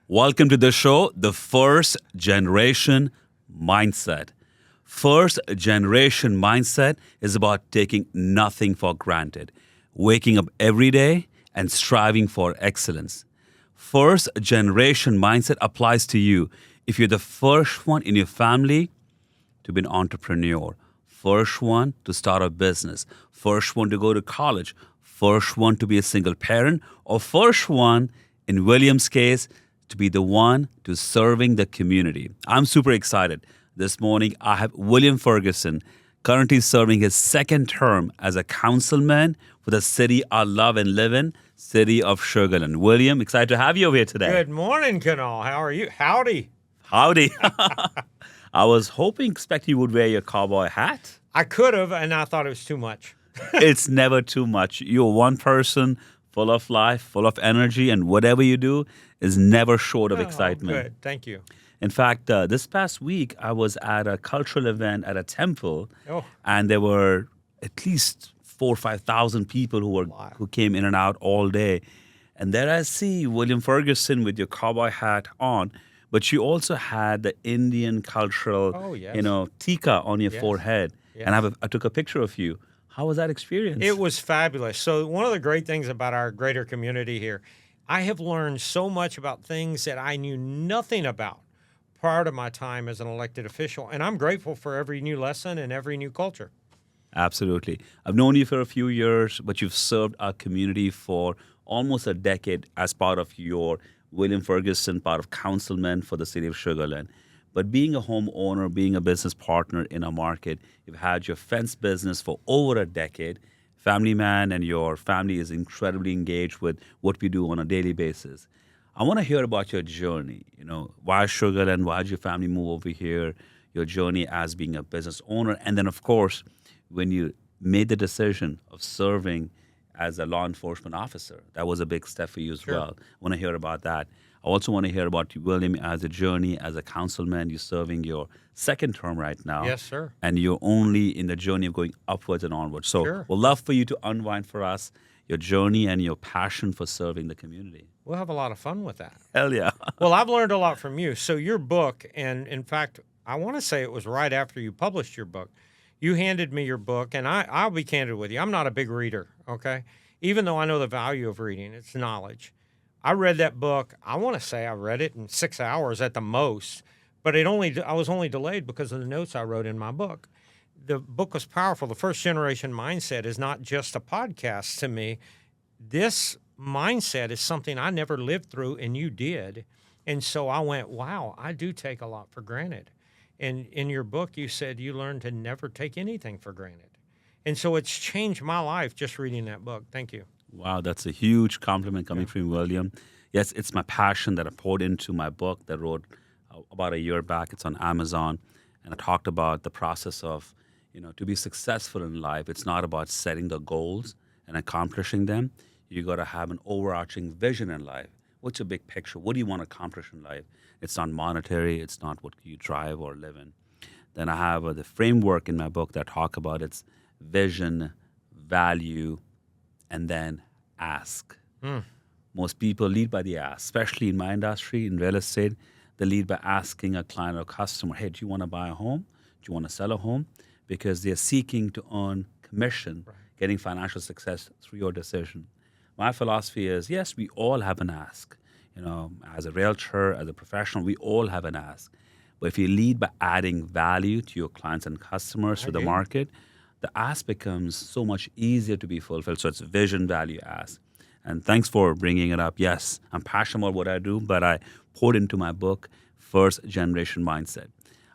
Welcome to the show, The First Generation Mindset. First Generation Mindset is about taking nothing for granted, waking up every day and striving for excellence. First Generation Mindset applies to you if you're the first one in your family to be an entrepreneur, first one to start a business, first one to go to college, first one to be a single parent, or first one, in William's case, to be the one to serving the community. I'm super excited. This morning, I have William Ferguson, currently serving his second term as a councilman for the city I love and live in, city of Sugar Land. William, excited to have you over here today. Good morning, Kunal. How are you? Howdy. Howdy. I was expecting you would wear your cowboy hat. I could have, and I thought it was too much. It's never too much. You're one person full of life, full of energy, and whatever you do is never short of excitement. Good. Thank you. In fact, this past week, I was at a cultural event at a temple, Oh. and there were at least 4,000 or 5,000 people who came in and out all day. And there I see William Ferguson with your cowboy hat on, but you also had the Indian cultural, tika on your forehead. Yes. And I took a picture of you. How was that experience? It was fabulous. So one of the great things about our greater community here, I have learned so much about things that I knew nothing about prior to my time as an elected official. And I'm grateful for every new lesson and every new culture. Absolutely. I've known you for a few years, but you've served our community for almost a decade as part of your William Ferguson, part of councilman for the city of Sugar Land. But being a homeowner, being a business partner in a market, you've had your fence business for over a decade. Family man, and your family is incredibly engaged with what we do on a daily basis. I want to hear about your journey. Why Sugar Land? Why did your family move over here? Your journey as being a business owner. And then, of course, when you made the decision of serving as a law enforcement officer, that was a big step for you as well. I want to hear about that. I also want to hear about you, William, as a journey as a councilman. You're serving your second term right now. Yes, sir. And you're only in the journey of going upwards and onwards. So we'd love for you to unwind for us your journey and your passion for serving the community. We'll have a lot of fun with that. Hell yeah. Well, I've learned a lot from you. So your book, and in fact, I want to say it was right after you published your book, you handed me your book, and I'll be candid with you. I'm not a big reader, okay? Even though I know the value of reading, it's knowledge. I read that book. I want to say I read it in 6 hours at the most, but I was only delayed because of the notes I wrote in my book. The book was powerful. The First Generation Mindset is not just a podcast to me. This mindset is something I never lived through, and you did. And so I went, wow, I do take a lot for granted. And in your book, you said you learned to never take anything for granted. And so it's changed my life just reading that book. Thank you. Wow, that's a huge compliment coming from William. Yes, it's my passion that I poured into my book that I wrote about a year back. It's on Amazon. And I talked about the process of, to be successful in life, it's not about setting the goals and accomplishing them. You got to have an overarching vision in life. What's your big picture? What do you want to accomplish in life? It's not monetary. It's not what you drive or live in. Then I have the framework in my book that I talk about its vision, value, and then ask. Most people lead by the ask, especially in my industry, in real estate. They lead by asking a client or customer, hey, do you want to buy a home? Do you want to sell a home? Because they're seeking to earn commission, getting financial success through your decision. My philosophy is, yes, we all have an ask. As a realtor, as a professional, we all have an ask. But if you lead by adding value to your clients and customers, to the market, the ask becomes so much easier to be fulfilled. So it's vision, value, ask. And thanks for bringing it up. Yes, I'm passionate about what I do, but I poured into my book, First Generation Mindset.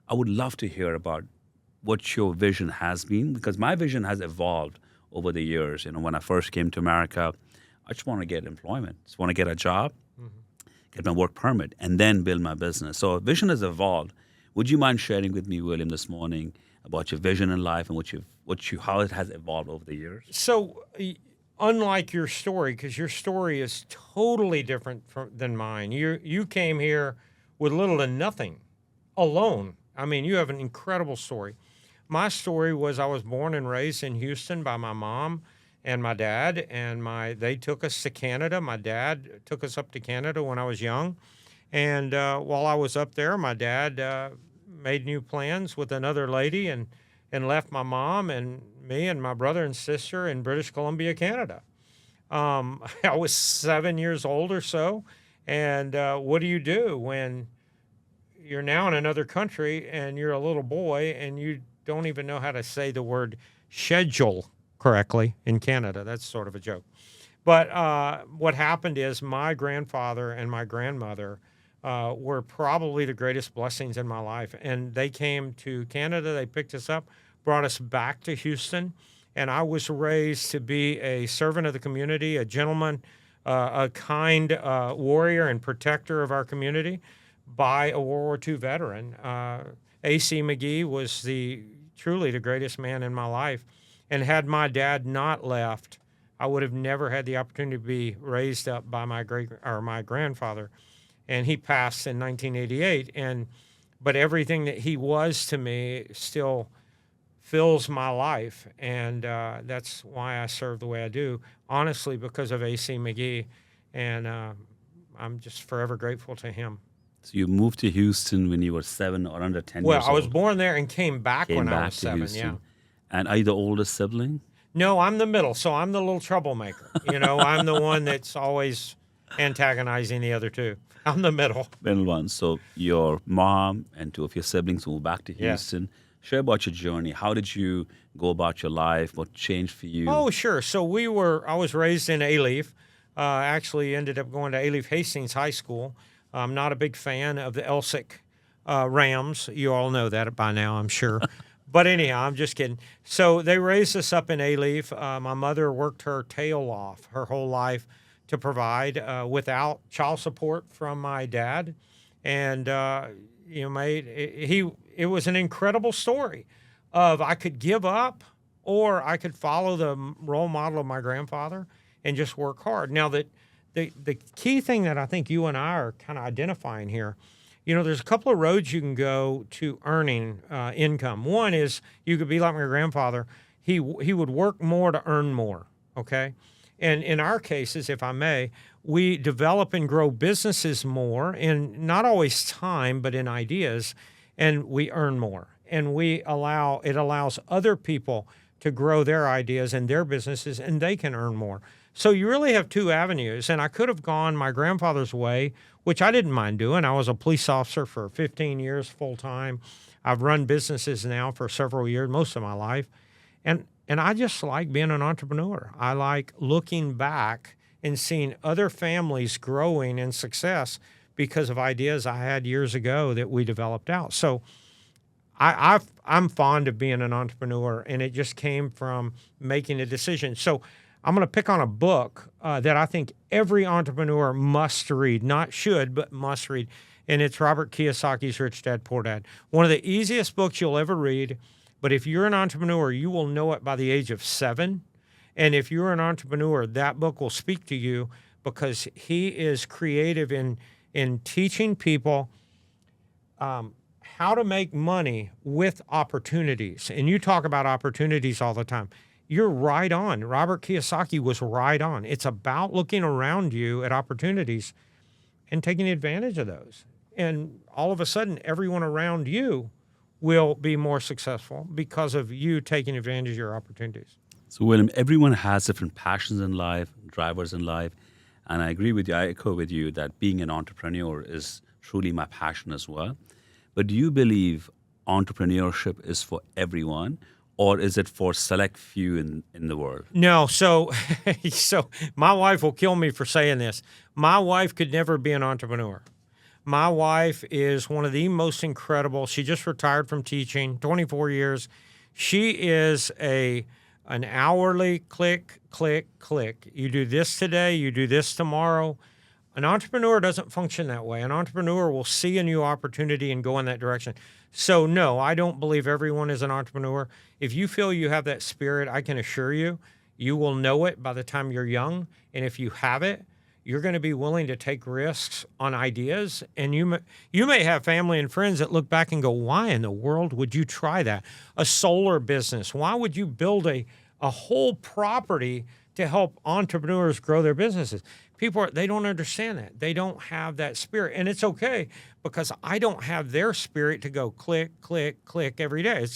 I would love to hear about what your vision has been, because my vision has evolved over the years. When I first came to America, I just want to get employment, just want to get a job, get my work permit, and then build my business. So vision has evolved. Would you mind sharing with me, William, this morning about your vision in life and how it has evolved over the years? So, unlike your story, because your story is totally different than mine. You came here with little to nothing, alone. I mean, you have an incredible story. My story was I was born and raised in Houston by my mom and my dad, and they took us to Canada. My dad took us up to Canada when I was young, And while I was up there, my dad made new plans with another lady and left my mom and me and my brother and sister in British Columbia, Canada. I was 7 years old or so. And what do you do when you're now in another country and you're a little boy and you don't even know how to say the word schedule correctly in Canada? That's sort of a joke. But what happened is my grandfather and my grandmother were probably the greatest blessings in my life. And they came to Canada, they picked us up, brought us back to Houston. And I was raised to be a servant of the community, a gentleman, a kind warrior and protector of our community by a World War II veteran. A.C. McGee was truly the greatest man in my life. And had my dad not left, I would have never had the opportunity to be raised up by my grandfather. And he passed in 1988. But everything that he was to me still fills my life. And that's why I serve the way I do, honestly, because of A.C. McGee. And I'm just forever grateful to him. So you moved to Houston when you were 7 or under 10 Well, years I was old. born there and came back when I was to 7, Houston. yeah. And are you the oldest sibling? No, I'm the middle, so I'm the little troublemaker. I'm the one that's always antagonizing the other two. I'm the middle. Middle one. So your mom and 2 of your siblings moved back to Houston. Share about your journey. How did you go about your life? What changed for you? Oh, sure. So I was raised in Alief. Actually ended up going to Alief Hastings High School. I'm not a big fan of the Elsick Rams. You all know that by now, I'm sure. But anyhow, I'm just kidding. So they raised us up in Alief. My mother worked her tail off her whole life to provide without child support from my dad. And, it was an incredible story of I could give up or I could follow the role model of my grandfather and just work hard. Now, the key thing that I think you and I are kind of identifying here, there's a couple of roads you can go to earning income. One is you could be like my grandfather. He would work more to earn more, okay? And in our cases, if I may, we develop and grow businesses more in not always time, but in ideas, and we earn more. And it allows other people to grow their ideas and their businesses, and they can earn more. So you really have 2 avenues, and I could have gone my grandfather's way, which I didn't mind doing. I was a police officer for 15 years full-time. I've run businesses now for several years, most of my life, and I just like being an entrepreneur. I like looking back and seeing other families growing in success because of ideas I had years ago that we developed out. So I'm fond of being an entrepreneur, and it just came from making a decision. So I'm going to pick on a book that I think every entrepreneur must read, not should, but must read. And it's Robert Kiyosaki's Rich Dad, Poor Dad. One of the easiest books you'll ever read. But if you're an entrepreneur, you will know it by the age of 7. And if you're an entrepreneur, that book will speak to you because he is creative in teaching people how to make money with opportunities. And you talk about opportunities all the time. You're right on. Robert Kiyosaki was right on. It's about looking around you at opportunities and taking advantage of those. And all of a sudden, everyone around you will be more successful because of you taking advantage of your opportunities. So, William, everyone has different passions in life, drivers in life. And I agree with you, I echo with you that being an entrepreneur is truly my passion as well. But do you believe entrepreneurship is for everyone? Or is it for select few in the world? No. So my wife will kill me for saying this. My wife could never be an entrepreneur. My wife is one of the most incredible. She just retired from teaching, 24 years. She is an hourly click, click, click. You do this today, you do this tomorrow. An entrepreneur doesn't function that way. An entrepreneur will see a new opportunity and go in that direction. So no, I don't believe everyone is an entrepreneur. If you feel you have that spirit, I can assure you, you will know it by the time you're young. And if you have it, you're going to be willing to take risks on ideas. And you may have family and friends that look back and go, why in the world would you try that? A solar business. Why would you build a whole property to help entrepreneurs grow their businesses? they don't understand that. They don't have that spirit. And it's okay because I don't have their spirit to go click, click, click every day.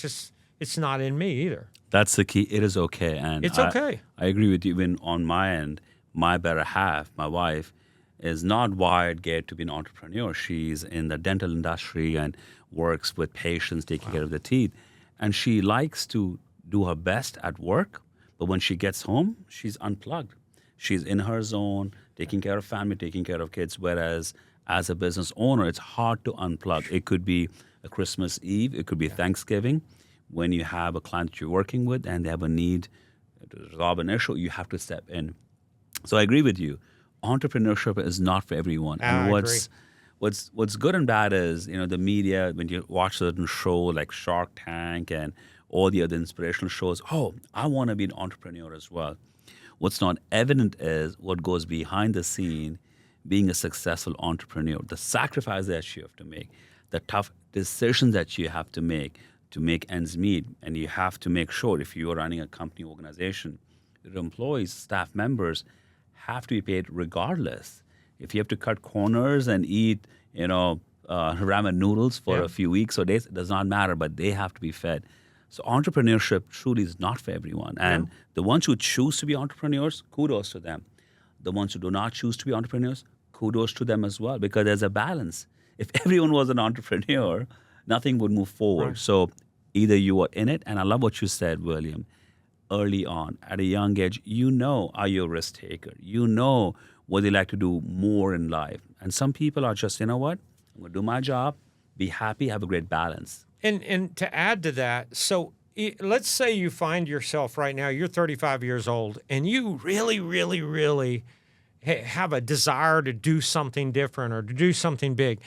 It's not in me either. That's the key. It is okay. And It's okay. I agree with you. Even on my end, my better half, my wife, is not wired geared to be an entrepreneur. She's in the dental industry and works with patients, taking care of the teeth. And she likes to do her best at work, but when she gets home, she's unplugged. She's in her zone, taking care of family, taking care of kids. Whereas as a business owner, it's hard to unplug. It could be a Christmas Eve, it could be Thanksgiving, when you have a client that you're working with and they have a need to resolve an issue, you have to step in. So I agree with you. Entrepreneurship is not for everyone. And I agree. what's good and bad is, the media, when you watch certain show like Shark Tank and all the other inspirational shows, oh, I want to be an entrepreneur as well. What's not evident is what goes behind the scene being a successful entrepreneur, the sacrifice that you have to make, the tough decisions that you have to make ends meet. And you have to make sure, if you are running a company organization, your employees, staff members have to be paid regardless. If you have to cut corners and eat, ramen noodles for a few weeks or days, it does not matter, but they have to be fed. So entrepreneurship truly is not for everyone. And the ones who choose to be entrepreneurs, kudos to them. The ones who do not choose to be entrepreneurs, kudos to them as well, because there's a balance. If everyone was an entrepreneur, nothing would move forward. Right. So either you are in it, and I love what you said, William, early on, at a young age, are you a risk taker? You know what they like to do more in life. And some people are just, you know what, I'm going to do my job, be happy, have a great balance. And to add to that, so let's say you find yourself right now, you're 35 years old, and you really, really, really have a desire to do something different or to do something big.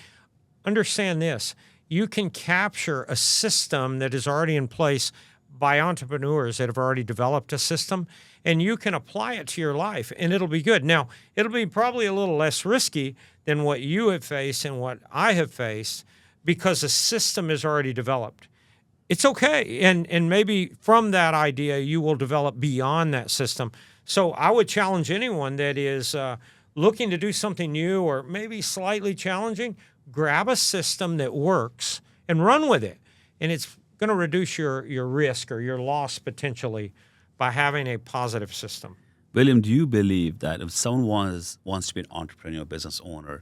Understand this. You can capture a system that is already in place by entrepreneurs that have already developed a system, and you can apply it to your life, and it'll be good. Now, it'll be probably a little less risky than what you have faced and what I have faced, because the system is already developed. It's okay. And maybe from that idea, you will develop beyond that system. So I would challenge anyone that is looking to do something new or maybe slightly challenging, grab a system that works and run with it. And it's going to reduce your risk or your loss potentially by having a positive system. William, do you believe that if someone wants to be an entrepreneur, business owner,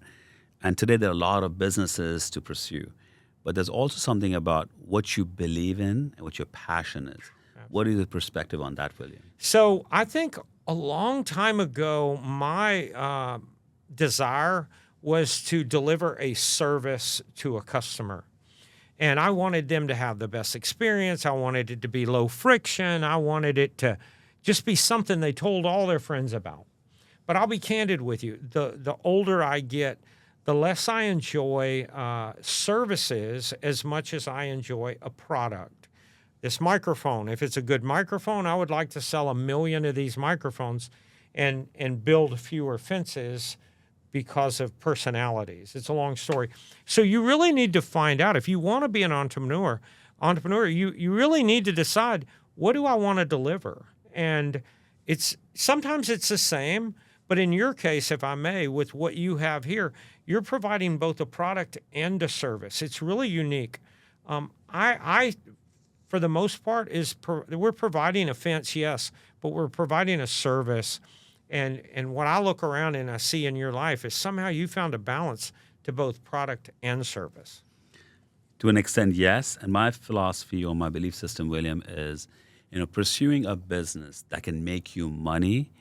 and today there are a lot of businesses to pursue, but there's also something about what you believe in and what your passion is. Absolutely. What is your perspective on that, William? So I think a long time ago, my desire was to deliver a service to a customer. And I wanted them to have the best experience. I wanted it to be low friction. I wanted it to just be something they told all their friends about. But I'll be candid with you. The older I get, the less I enjoy services as much as I enjoy a product. This microphone, if it's a good microphone, I would like to sell 1 million of these microphones and build fewer fences because of personalities. It's a long story. So you really need to find out, if you want to be an entrepreneur, you really need to decide, what do I want to deliver? And sometimes it's the same, but in your case, if I may, with what you have here, you're providing both a product and a service. It's really unique. I for the most part, we're providing a fence, yes, but we're providing a service. And what I look around and I see in your life is somehow you found a balance to both product and service. To an extent, yes. And my philosophy or my belief system, William, is pursuing a business that can make you money,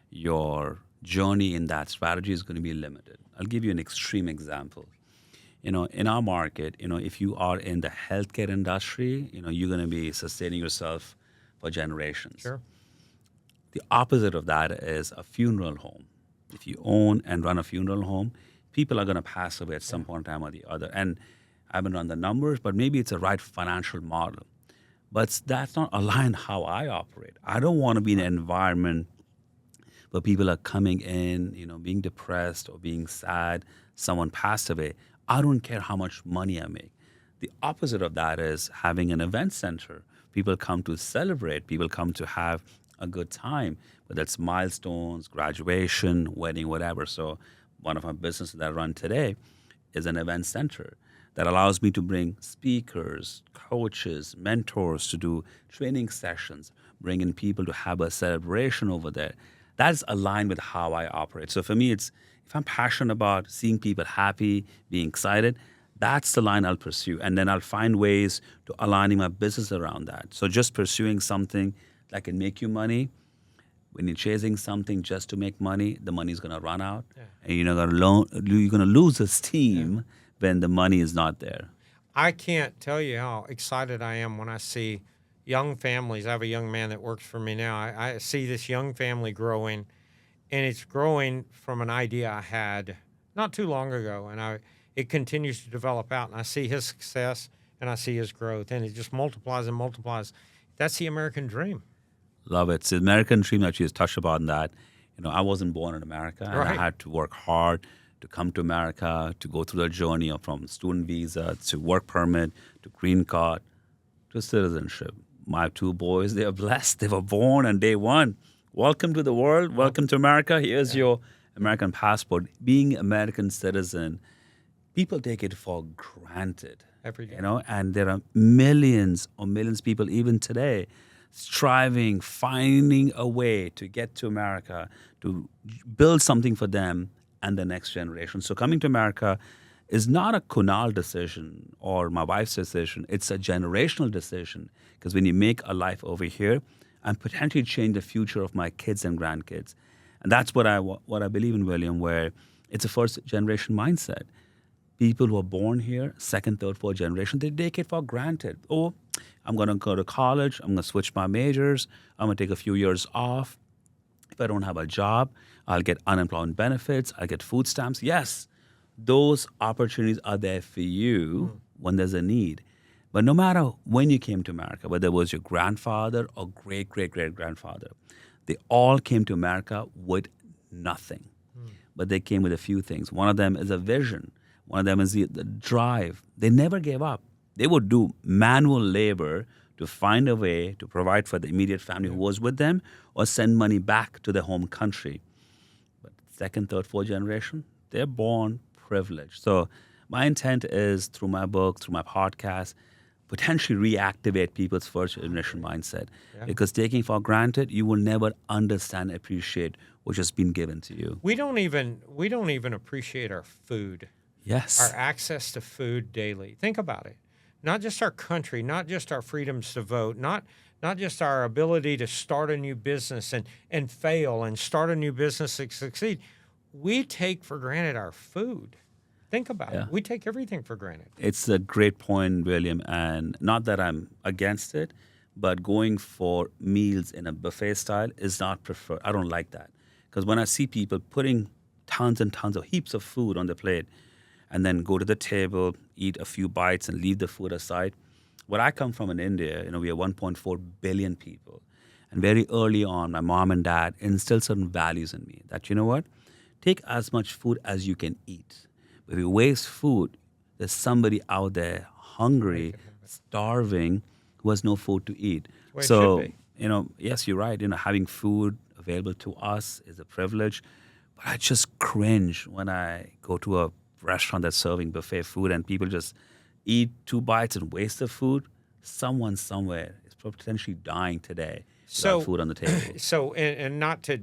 your journey in that strategy is going to be limited. I'll give you an extreme example. In our market, if you are in the healthcare industry, you're going to be sustaining yourself for generations. Sure. The opposite of that is a funeral home. If you own and run a funeral home, people are going to pass away at some point in time or the other. And I haven't run the numbers, but maybe it's a right financial model. But that's not aligned how I operate. I don't want to be in an environment where people are coming in, being depressed or being sad, someone passed away. I don't care how much money I make. The opposite of that is having an event center. People come to celebrate. People come to have a good time, whether it's milestones, graduation, wedding, whatever. So one of my businesses that I run today is an event center that allows me to bring speakers, coaches, mentors to do training sessions, bring in people to have a celebration over there. That's aligned with how I operate. So for me, it's if I'm passionate about seeing people happy, being excited, that's the line I'll pursue. And then I'll find ways to aligning my business around that. So just pursuing something that can make you money, when you're chasing something just to make money, the money's going to run out, and you're going to lose esteem when the money is not there. I can't tell you how excited I am when I see young families. I have a young man that works for me now. I see this young family growing, and it's growing from an idea I had not too long ago, and it continues to develop out. And I see his success, and I see his growth, and it just multiplies and multiplies. That's the American dream. Love it. It's the American dream that you just touched upon that. I wasn't born in America, and I had to work hard to come to America, to go through the journey from student visa to work permit to green card to citizenship. My two boys, they are blessed. They were born on day one. Welcome to the world. Welcome to America. Here's your American passport. Being American citizen, people take it for granted. Every day. And there are millions of people even today striving, finding a way to get to America, to build something for them and the next generation. So coming to America is not a Kunal decision or my wife's decision. It's a generational decision, because when you make a life over here and potentially change the future of my kids and grandkids. And that's what I believe in, William, where it's a first generation mindset. People who are born here, second, third, fourth generation, they take it for granted. Oh, I'm going to go to college. I'm going to switch my majors. I'm going to take a few years off. If I don't have a job, I'll get unemployment benefits. I'll get food stamps. Yes, those opportunities are there for you when there's a need. But no matter when you came to America, whether it was your grandfather or great-great-great-grandfather, they all came to America with nothing. But they came with a few things. One of them is a vision. One of them is the drive. They never gave up. They would do manual labor to find a way to provide for the immediate family who was with them or send money back to their home country. But second, third, fourth generation, they're born privileged. So my intent is, through my book, through my podcast, potentially reactivate people's first generation mindset. Because taking for granted, you will never understand, appreciate what has been given to you. We don't even appreciate our food. Yes. Our access to food daily. Think about it. Not just our country, not just our freedoms to vote, not just our ability to start a new business and fail and start a new business and succeed. We take for granted our food. Think about it. We take everything for granted. It's a great point, William, and not that I'm against it, but going for meals in a buffet style is not preferred. I don't like that. Because when I see people putting tons and tons of heaps of food on the plate, and then go to the table, eat a few bites, and leave the food aside. Where I come from in India, we are 1.4 billion people. And very early on, my mom and dad instilled certain values in me that, take as much food as you can eat. But if you waste food, there's somebody out there hungry, starving, who has no food to eat. So, yes, you're right. Having food available to us is a privilege. But I just cringe when I go to a restaurant that's serving buffet food and people just eat 2 bites and waste the food. Someone somewhere is potentially dying today without food on the table. So, and not to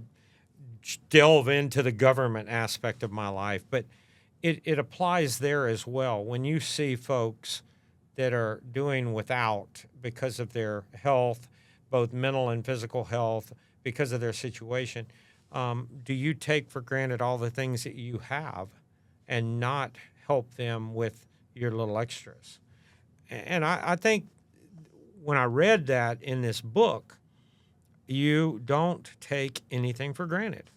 delve into the government aspect of my life, but it applies there as well. When you see folks that are doing without because of their health, both mental and physical health, because of their situation, do you take for granted all the things that you have and not help them with your little extras? And I think when I read that in this book, you don't take anything for granted.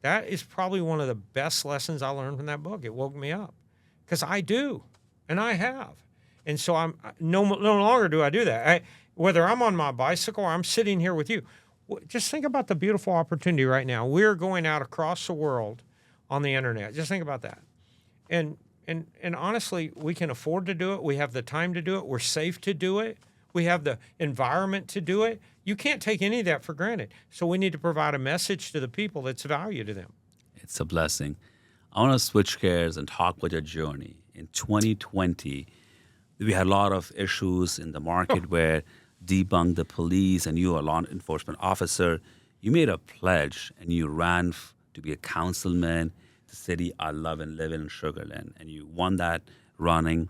That is probably one of the best lessons I learned from that book. It woke me up because I do, and I have. And so I'm no longer do I do that. Whether I'm on my bicycle or I'm sitting here with you, just think about the beautiful opportunity right now. We're going out across the world on the internet. Just think about that. And honestly, we can afford to do it. We have the time to do it. We're safe to do it. We have the environment to do it. You can't take any of that for granted. So we need to provide a message to the people that's value to them. It's a blessing. I want to switch gears and talk about your journey. In 2020, we had a lot of issues in the market where debunked the police, and you, a law enforcement officer, you made a pledge and you ran to be a councilman, the city I love and live in, Sugar Land, and you won that running.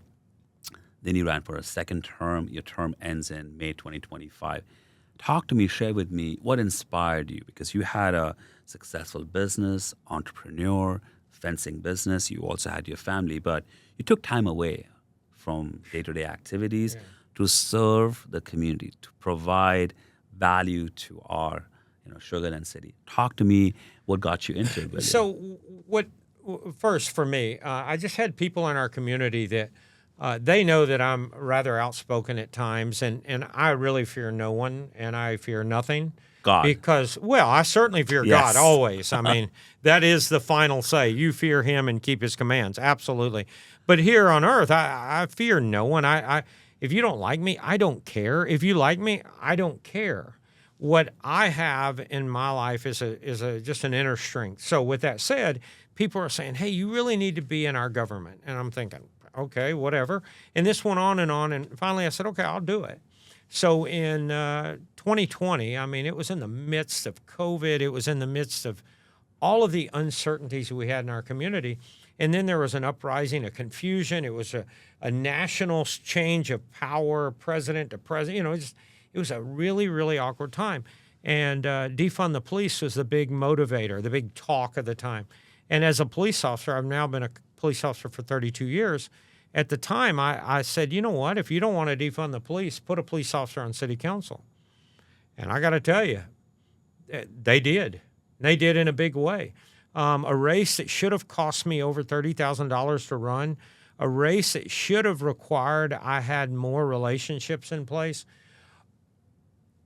Then you ran for a second term. Your term ends in May 2025. Talk to me, share with me what inspired you, because you had a successful business, entrepreneur, fencing business. You also had your family, but you took time away from day-to-day activities to serve the community, to provide value to our Sugar Land City. Talk to me what got you into it, William. So first for me, I just had people in our community that they know that I'm rather outspoken at times, and I really fear no one, and I fear nothing. God. Because, well, I certainly fear Yes. God always. I mean, that is the final say. You fear him and keep his commands. Absolutely. But here on earth, I fear no one. If you don't like me, I don't care. If you like me, I don't care. What I have in my life is just an inner strength. So with that said, people are saying, hey, you really need to be in our government. And I'm thinking, okay, whatever. And this went on. And finally I said, okay, I'll do it. So in 2020, I mean, it was in the midst of COVID. It was in the midst of all of the uncertainties we had in our community. And then there was an uprising, a confusion. It was a national change of power, president to president. It was a really, really awkward time. And defund the police was the big motivator, the big talk of the time. And as a police officer, I've now been a police officer for 32 years. At the time, I said, you know what? If you don't want to defund the police, put a police officer on city council. And I got to tell you, they did. They did in a big way. A race that should have cost me over $30,000 to run, a race that should have required I had more relationships in place.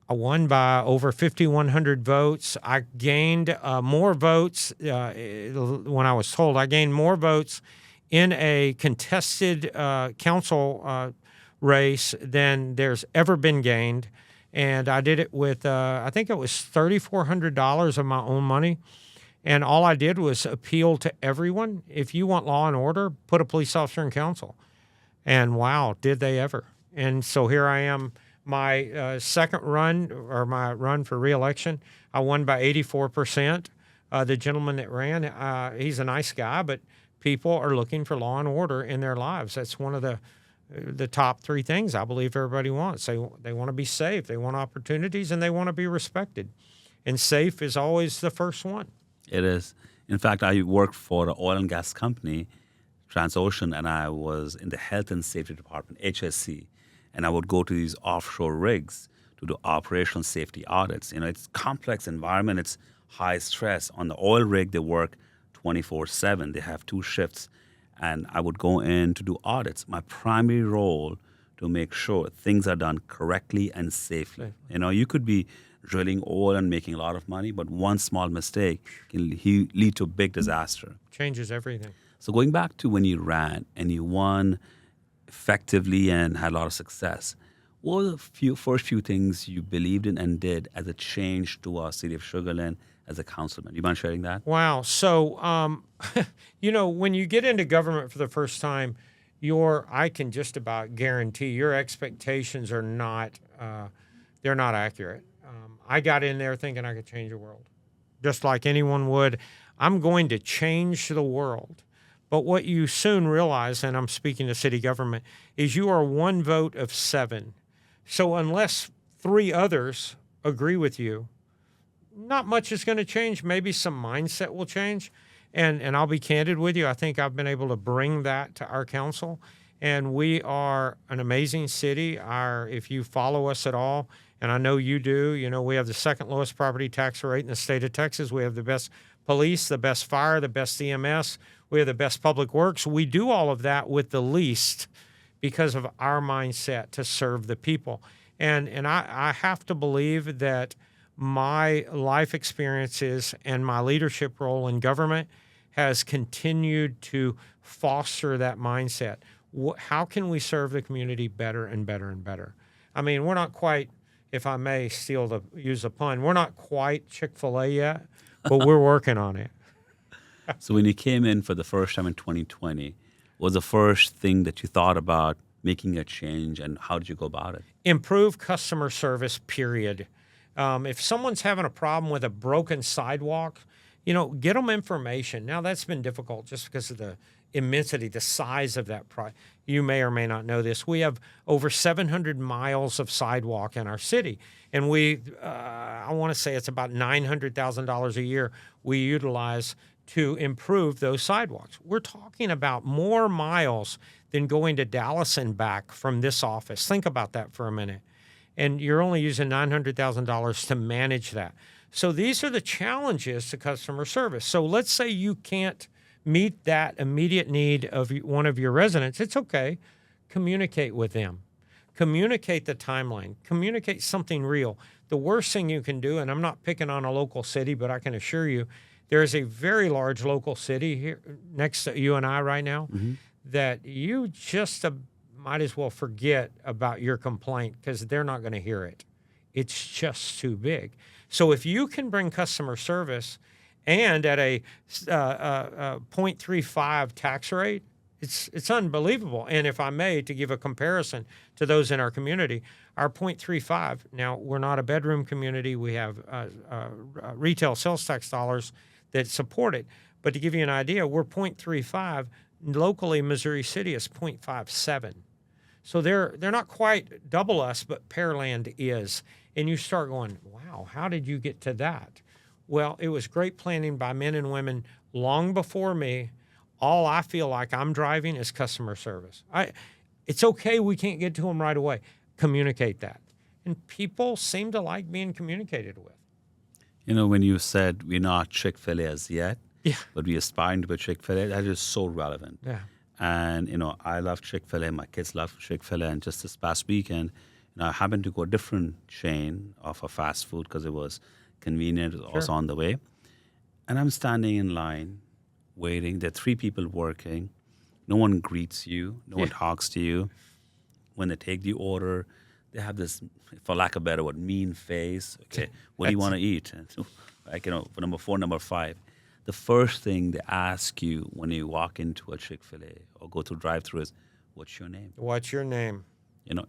I won by over 5,100 votes. I gained more votes when I was told. I gained more votes in a contested council race than there's ever been gained. And I did it with, I think it was $3,400 of my own money. And all I did was appeal to everyone. If you want law and order, put a police officer in council. And wow, did they ever. And so here I am, my second run, or my run for re-election. I won by 84%. The gentleman that ran, he's a nice guy, but people are looking for law and order in their lives. That's one of the top three things I believe everybody wants. They want to be safe, they want opportunities, and they want to be respected. And safe is always the first one. It is. In fact, I worked for an oil and gas company, Transocean, and I was in the Health and Safety Department, HSC, and I would go to these offshore rigs to do operational safety audits. It's a complex environment. It's high stress. On the oil rig, they work 24/7. They have 2 shifts, and I would go in to do audits. My primary role to make sure things are done correctly and safely. You could be drilling oil and making a lot of money, but one small mistake can lead to a big disaster. Changes everything. So going back to when you ran and you won effectively and had a lot of success, what were the first few things you believed in and did as a change to our city of Sugar Land as a councilman? You mind sharing that? Wow. So, when you get into government for the first time, I can just about guarantee your expectations are not, they're not accurate. I got in there thinking I could change the world, just like anyone would. I'm going to change the world. But what you soon realize, and I'm speaking to city government, is you are 1 vote of 7. So unless 3 others agree with you, not much is going to change. Maybe some mindset will change. And I'll be candid with you. I think I've been able to bring that to our council. And we are an amazing city. If you follow us at all, and I know you do, we have the second lowest property tax rate in the state of Texas. We have the best police, the best fire, the best EMS. We have the best public works. We do all of that with the least because of our mindset to serve the people. And I have to believe that my life experiences and my leadership role in government has continued to foster that mindset. How can we serve the community better and better and better? I mean, we're not quite, if I may use a pun, we're not quite Chick-fil-A yet, but we're working on it. So when you came in for the first time in 2020, what was the first thing that you thought about making a change, and how did you go about it? Improve customer service, period. If someone's having a problem with a broken sidewalk, get them information. Now, that's been difficult just because of the immensity, the size of that. You may or may not know this. We have over 700 miles of sidewalk in our city, and I want to say it's about $900,000 a year we utilize to improve those sidewalks. We're talking about more miles than going to Dallas and back from this office. Think about that for a minute. And you're only using $900,000 to manage that. So these are the challenges to customer service. So let's say you can't meet that immediate need of one of your residents. It's okay. Communicate with them. Communicate the timeline. Communicate something real. The worst thing you can do, and I'm not picking on a local city, but I can assure you, there is a very large local city here next to you and I right now that you just might as well forget about your complaint because they're not going to hear it. It's just too big. So if you can bring customer service and at a 0.35 tax rate, it's unbelievable. And if I may, to give a comparison to those in our community, our 0.35, now we're not a bedroom community. We have retail sales tax dollars that support it. But to give you an idea, we're 0.35. Locally, Missouri City is 0.57. So they're not quite double us, but Pearland is. And you start going, wow, how did you get to that? Well, it was great planning by men and women long before me. All I feel like I'm driving is customer service. It's okay we can't get to them right away. Communicate that. And people seem to like being communicated with. When you said we're not Chick-fil-A as yet, Yeah. but we aspire to be Chick-fil-A, that is so relevant. Yeah. And, I love Chick-fil-A. My kids love Chick-fil-A. And just this past weekend, I happened to go a different chain of a fast food because it was convenient. It was on the way. And I'm standing in line, waiting. There are 3 people working. No one greets you. No one talks to you. When they take the order, they have this, for lack of a better word, mean face. Okay, what do you want to eat? And so, for number 4, number 5. The first thing they ask you when you walk into a Chick-fil-A or go through drive-thru is, what's your name? What's your name?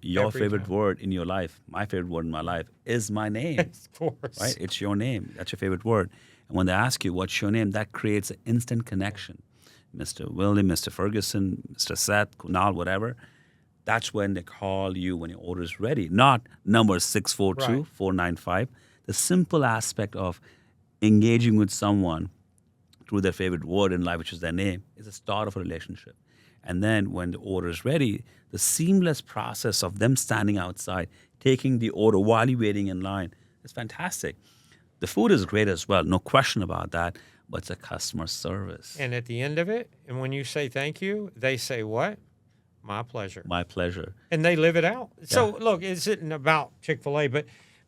Your Every favorite time. word in your life, my favorite word in my life is my name. Of course. Right? It's your name. That's your favorite word. And when they ask you, what's your name, that creates an instant connection. Mr. William, Mr. Ferguson, Mr. Seth, Kunal, whatever. That's when they call you when your order is ready, not number 642-495. The simple aspect of engaging with someone through their favorite word in life, which is their name, is the start of a relationship. And then when the order is ready, the seamless process of them standing outside, taking the order while you're waiting in line is fantastic. The food is great as well, no question about that, but it's a customer service. And at the end of it, and when you say thank you, they say what? My pleasure. My pleasure. And they live it out. So Yeah. look, it's not about Chick-fil-A, but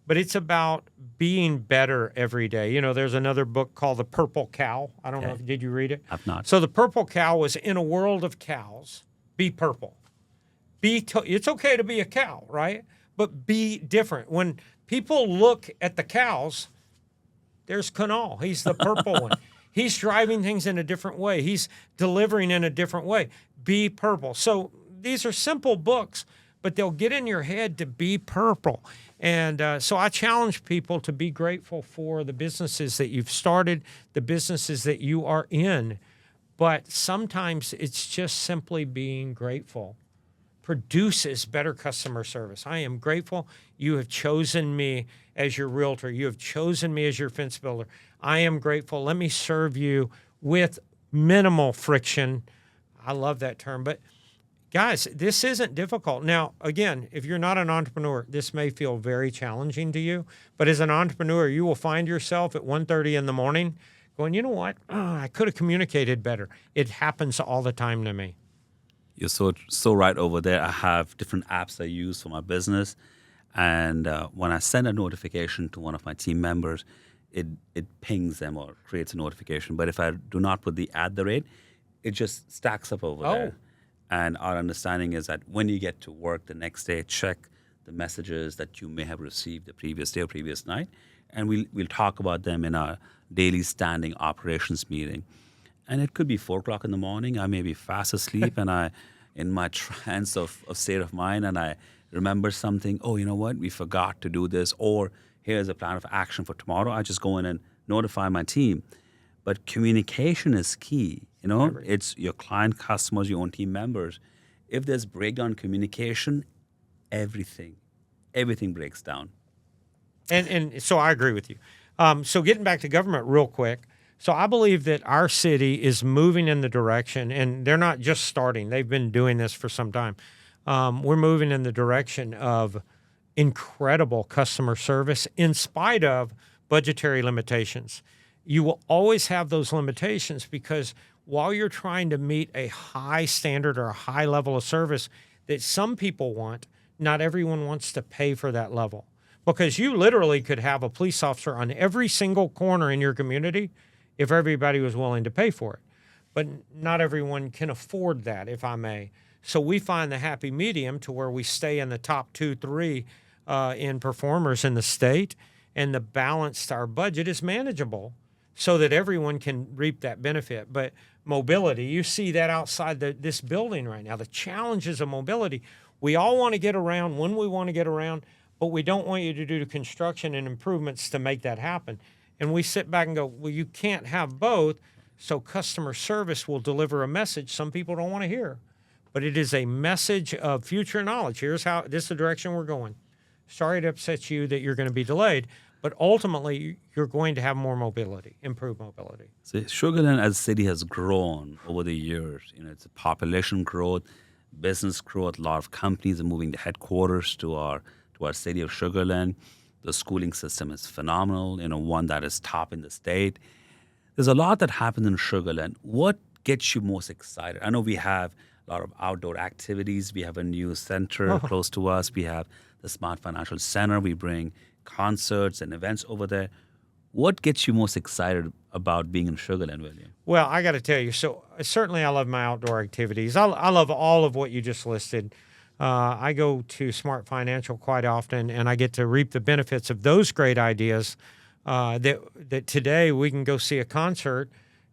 it's about being better every day. There's another book called The Purple Cow. I don't know. Did you read it? I've not. So The Purple Cow was in a world of cows. Be purple. It's okay to be a cow, right? But be different. When people look at the cows, there's Kunal. He's the purple one. He's driving things in a different way. He's delivering in a different way. Be purple. So these are simple books, but they'll get in your head to be purple. And so I challenge people to be grateful for the businesses that you've started, the businesses that you are in. But sometimes it's just simply being grateful produces better customer service. I am grateful you have chosen me as your realtor. You have chosen me as your fence builder. I am grateful. Let me serve you with minimal friction. I love that term. But guys, this isn't difficult. Now, again, if you're not an entrepreneur, this may feel very challenging to you. But as an entrepreneur, you will find yourself at 1:30 in the morning going, you know what? I could have communicated better. It happens all the time to me. You're so right over there. I have different apps I use for my business. And when I send a notification to one of my team members, it pings them or creates a notification. But if I do not put the @ it just stacks up over there. And our understanding is that when you get to work the next day, check the messages that you may have received the previous day or previous night, and we'll talk about them in our daily standing operations meeting. And it could be 4 o'clock in the morning. I may be fast asleep, and I, in my trance of state of mind, and I remember something. Oh, you know what? We forgot to do this, or here's a plan of action for tomorrow. I just go in and notify my team. But communication is key. It's your client, customers, your own team members. If there's breakdown in communication, everything breaks down. And so I agree with you. So getting back to government real quick. So I believe that our city is moving in the direction, and they're not just starting. They've been doing this for some time. We're moving in the direction of incredible customer service in spite of budgetary limitations. You will always have those limitations because while you're trying to meet a high standard or a high level of service that some people want, not everyone wants to pay for that level. Because you literally could have a police officer on every single corner in your community if everybody was willing to pay for it. But not everyone can afford that, if I may. So we find the happy medium to where we stay in the top 2, 3 in performers in the state, and the balance to our budget is manageable so that everyone can reap that benefit. But mobility, you see that outside this building right now, the challenges of mobility. We all want to get around when we want to get around, but we don't want you to do the construction and improvements to make that happen. And we sit back and go, well, you can't have both, so customer service will deliver a message some people don't want to hear. But it is a message of future knowledge. This is the direction we're going. Sorry it upsets you that you're going to be delayed, but ultimately you're going to have more mobility, improved mobility. So Sugar Land as a city has grown over the years. It's a population growth, business growth. A lot of companies are moving the headquarters to our city of Sugar Land. The schooling system is phenomenal, one that is top in the state. There's a lot that happens in Sugar Land. What gets you most excited? I know we have a lot of outdoor activities. We have a new center close to us. We have the Smart Financial Center. We bring concerts and events over there. What gets you most excited about being in Sugar Land, William? Well, I got to tell you, so certainly I love my outdoor activities. I love all of what you just listed. I go to Smart Financial quite often, and I get to reap the benefits of those great ideas that today we can go see a concert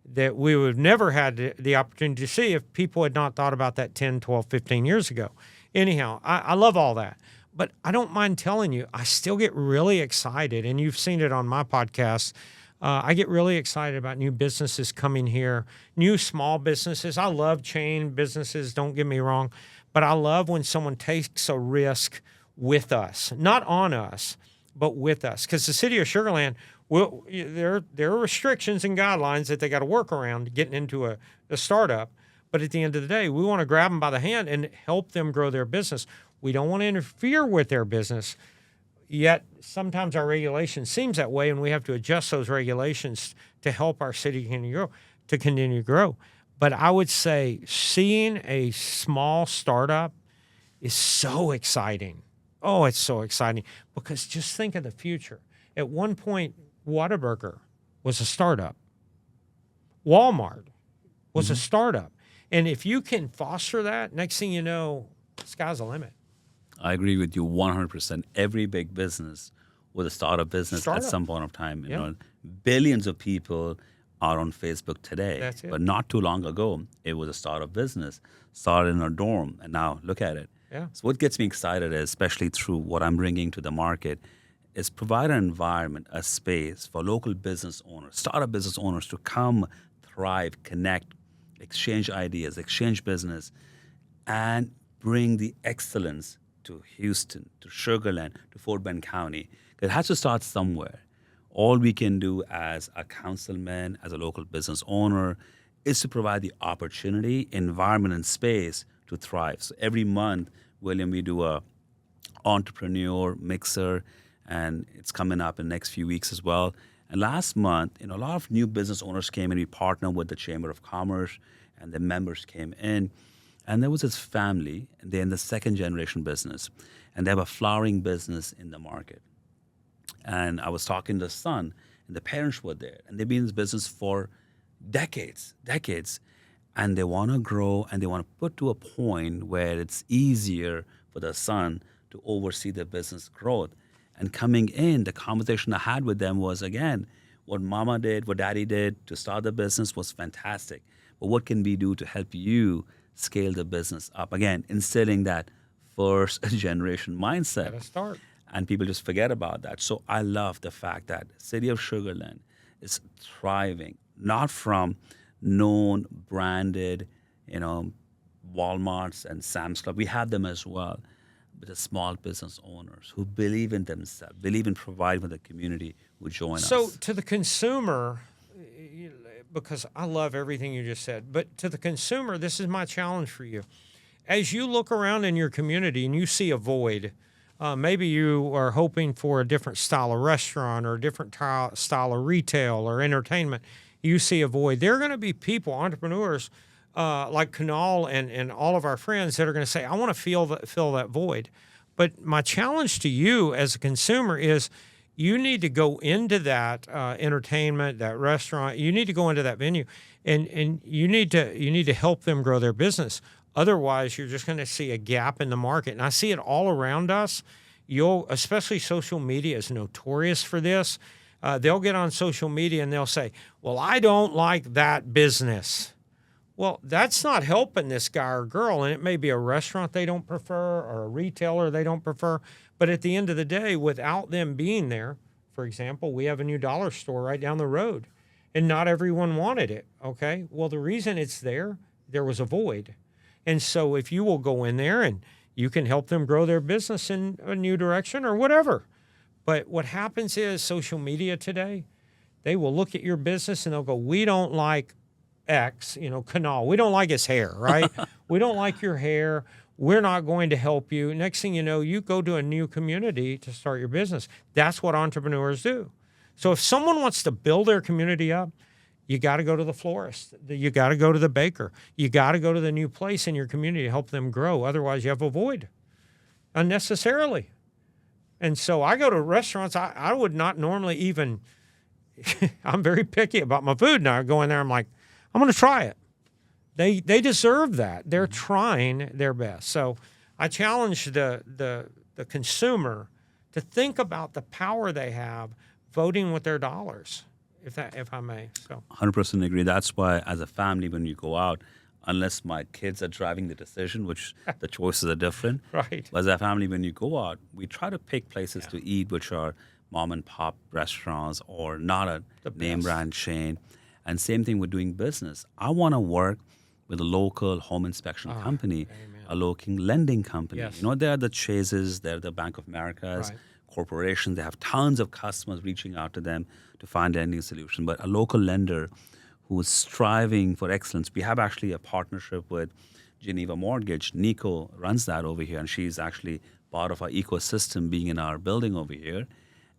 that we would have never had the opportunity to see if people had not thought about that 10, 12, 15 years ago. Anyhow, I love all that. But I don't mind telling you, I still get really excited, and you've seen it on my podcast. I get really excited about new businesses coming here, new small businesses. I love chain businesses, don't get me wrong. But I love when someone takes a risk with us, not on us, but with us. Because the city of Sugar Land, there are restrictions and guidelines that they got to work around getting into a startup. But at the end of the day, we want to grab them by the hand and help them grow their business. We don't want to interfere with their business. Yet sometimes our regulation seems that way, and we have to adjust those regulations to help our city continue to grow. But I would say seeing a small startup is so exciting. Oh, it's so exciting. Because just think of the future. At one point, Whataburger was a startup. Walmart was a startup. And if you can foster that, next thing you know, sky's the limit. I agree with you 100%. Every big business was a startup business at some point of time. Billions of people are on Facebook today. That's it. But not too long ago, it was a startup business, started in a dorm, and now look at it. Yeah. So what gets me excited, especially through what I'm bringing to the market, is provide an environment, a space for local business owners, startup business owners to come, thrive, connect, exchange ideas, exchange business, and bring the excellence to Houston, to Sugar Land, to Fort Bend County. It has to start somewhere. All we can do as a councilman, as a local business owner, is to provide the opportunity, environment, and space to thrive. So every month, William, we do a entrepreneur mixer, and it's coming up in the next few weeks as well. And last month, a lot of new business owners came in. We partnered with the Chamber of Commerce, and the members came in. And there was this family, and they're in the second generation business, and they have a flowering business in the market. And I was talking to the son, and the parents were there, and they've been in this business for decades. And they want to grow, and they want to put to a point where it's easier for the son to oversee the business growth. And coming in, the conversation I had with them was, again, what mama did, what daddy did to start the business was fantastic. But what can we do to help you scale the business up? Again, instilling that first generation mindset. Gotta start. And people just forget about that. So I love the fact that city of Sugar Land is thriving, not from known branded, Walmarts and Sam's Club. We have them as well, but the small business owners who believe in themselves, believe in providing for the community, who join So us. to the consumer, because I love everything you just said, but to the consumer, this is my challenge for you. As you look around in your community and you see a void, maybe you are hoping for a different style of restaurant or a different style of retail or entertainment. You see a void. There are going to be people, entrepreneurs like Kunal and all of our friends that are going to say, I want to fill that void. But my challenge to you as a consumer is you need to go into that entertainment, that restaurant. You need to go into that venue, and you need to help them grow their business. Otherwise, you're just going to see a gap in the market. And I see it all around us. Especially social media is notorious for this. They'll get on social media and they'll say, well, I don't like that business. Well, that's not helping this guy or girl. And it may be a restaurant they don't prefer or a retailer they don't prefer. But at the end of the day, without them being there, for example, we have a new dollar store right down the road. And not everyone wanted it, okay? Well, the reason it's there was a void. And so if you will go in there and you can help them grow their business in a new direction or whatever. But what happens is social media today, they will look at your business and they'll go, we don't like X, Kunal. We don't like his hair, right? We don't like your hair. We're not going to help you. Next thing you know, you go to a new community to start your business. That's what entrepreneurs do. So if someone wants to build their community up, you got to go to the florist. You got to go to the baker. You got to go to the new place in your community to help them grow. Otherwise, you have a void unnecessarily. And so I go to restaurants. I would not normally even, I'm very picky about my food now. I go in there, I'm like, I'm going to try it. They deserve that. They're trying their best. So I challenge the consumer to think about the power they have voting with their dollars, if I may. So 100% agree. That's why, as a family, when you go out, unless my kids are driving the decision, which the choices are different. Right. But as a family, when you go out, we try to pick places to eat which are mom and pop restaurants or not a name brand chain. And same thing with doing business. I want to work with a local home inspection company, a local lending company. Yes. They're the Chases, they're the Bank of Americas, corporations. They have tons of customers reaching out to them to find a lending solution. But a local lender who is striving for excellence. We have actually a partnership with Geneva Mortgage. Nico runs that over here, and she's actually part of our ecosystem being in our building over here.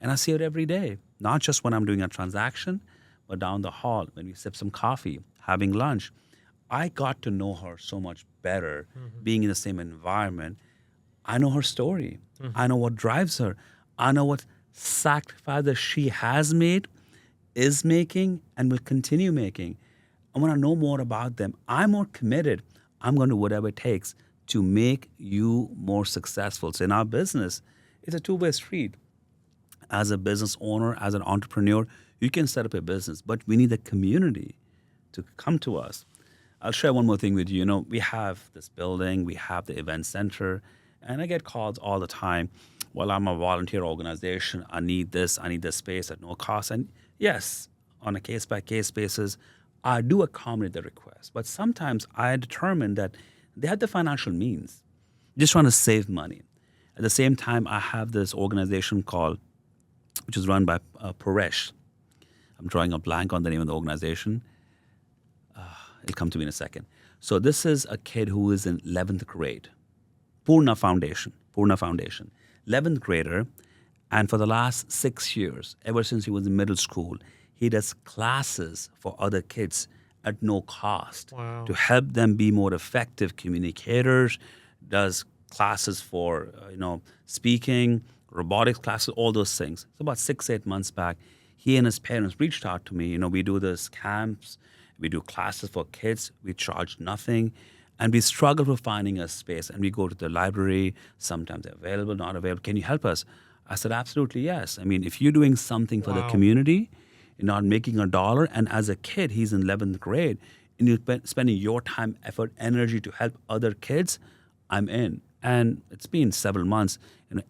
And I see her every day, not just when I'm doing a transaction, but down the hall when we sip some coffee, having lunch. I got to know her so much better being in the same environment. I know her story. I know what drives her. I know what sacrifices she has made, is making, and will continue making. I want to know more about them. I'm more committed. I'm going to do whatever it takes to make you more successful. So in our business, it's a two-way street. As a business owner, as an entrepreneur, you can set up a business, but we need the community to come to us. I'll share one more thing with you. We have this building, we have the event center, and I get calls all the time. Well, I'm a volunteer organization. I need this space at no cost. And yes, on a case-by-case basis, I do accommodate the request. But sometimes I determine that they have the financial means, just trying to save money. At the same time, I have this organization which is run by Paresh. I'm drawing a blank on the name of the organization. It'll come to me in a second. So this is a kid who is in 11th grade. Purna Foundation. 11th grader. And for the last 6 years, ever since he was in middle school, he does classes for other kids at no cost to help them be more effective communicators, does classes for speaking, robotics classes, all those things. So about 6-8 months back, he and his parents reached out to me. We do this camps, we do classes for kids, we charge nothing. And we struggle for finding a space. And we go to the library, sometimes they're available, not available. Can you help us? I said, absolutely, yes. I mean, if you're doing something for the Wow. community, you're not making a dollar, and as a kid, he's in 11th grade, and you're spending your time, effort, energy to help other kids, I'm in. And it's been several months.